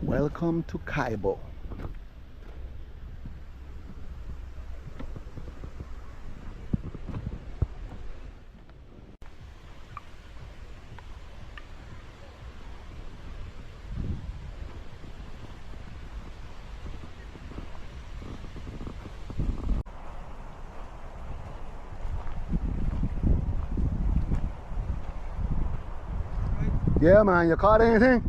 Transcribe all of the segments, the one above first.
Welcome to Kaibo. Yeah, man, you caught anything?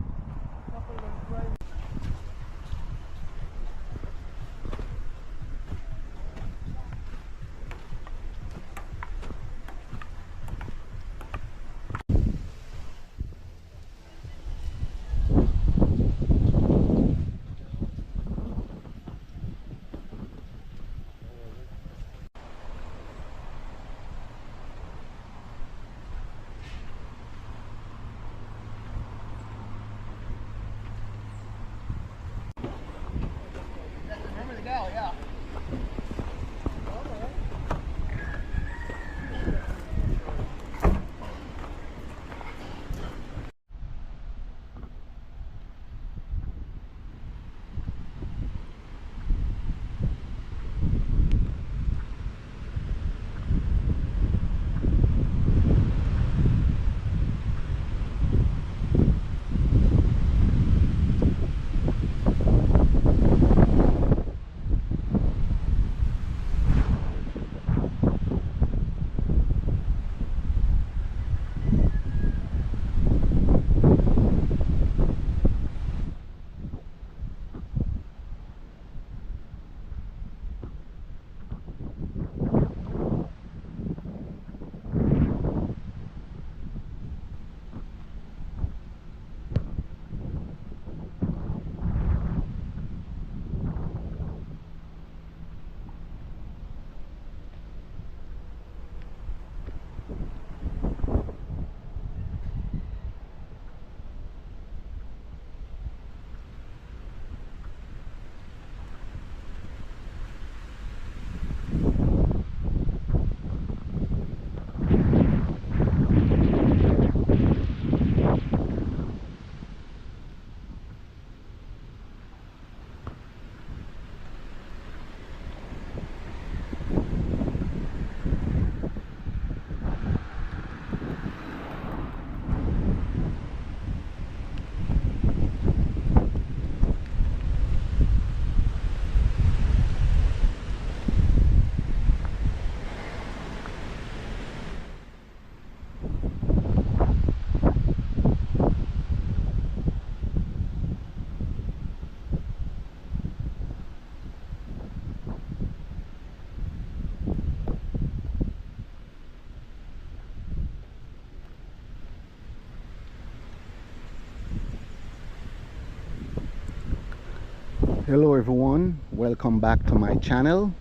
Hello everyone, welcome back to my channel.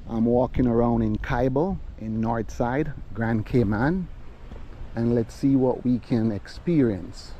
I'm walking around in Kaibo in Northside, Grand Cayman, and let's see what we can experience.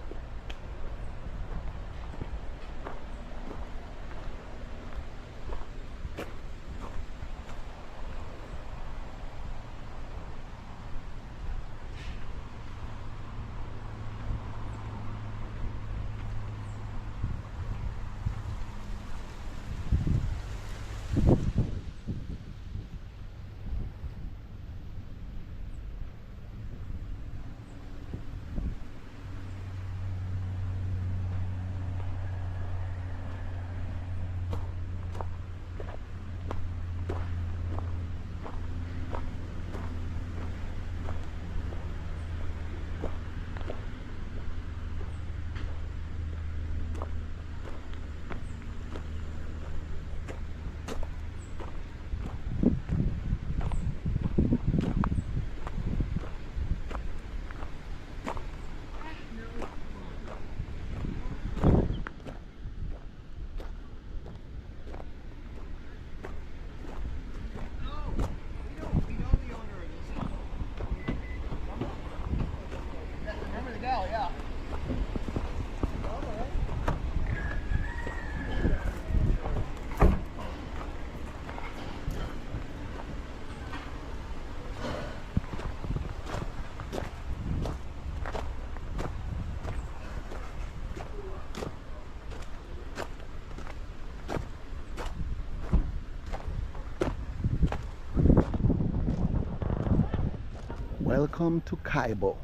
Welcome to Kaibo.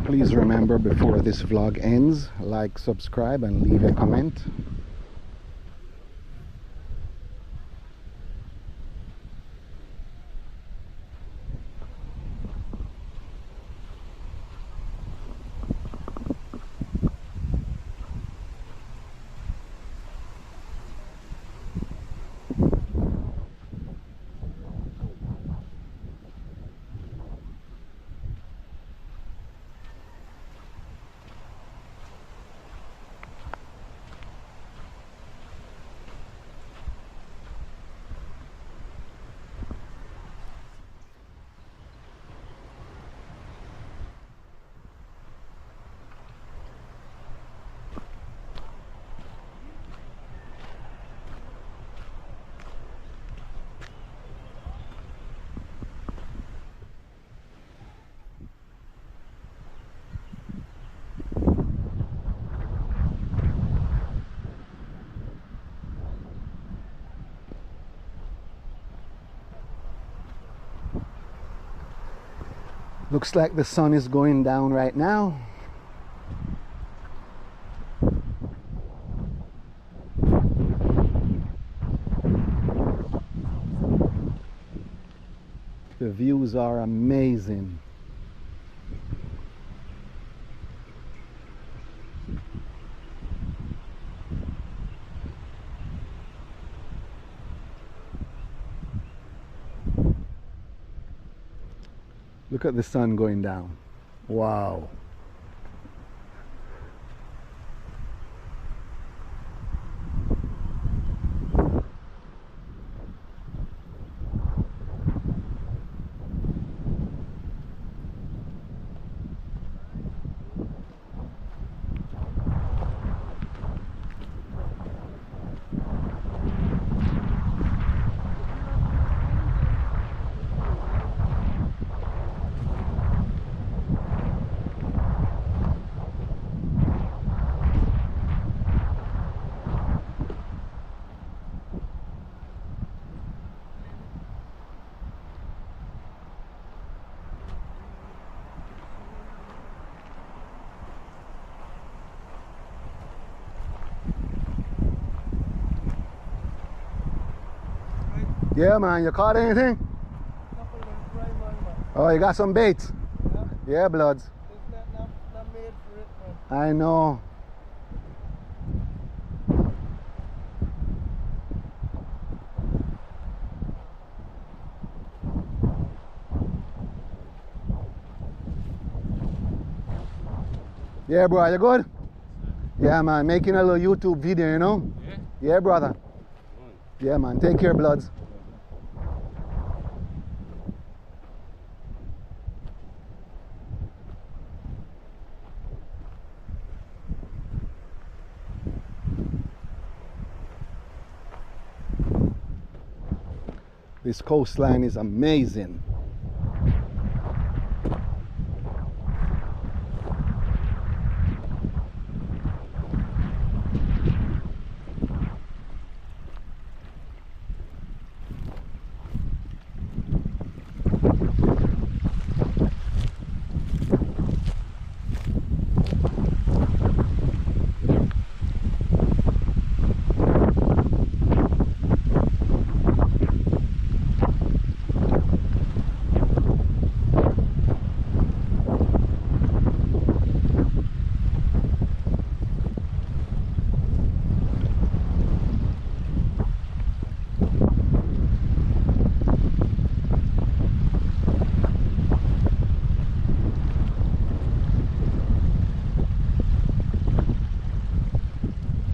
Please remember, before this vlog ends, like, subscribe and leave a comment. Looks like the sun is going down right now. The views are amazing. Look at the sun going down. Wow. Yeah, man, you caught anything? Oh, you got some bait? Yeah, yeah, bloods. It's not made for it, man. I know. Yeah, bro, you good? Yeah, man, making a little YouTube video, you know? Yeah? Yeah, brother. Yeah, man, take care, bloods. This coastline is amazing.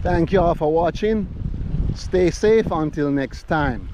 Thank you all for watching. Stay safe until next time.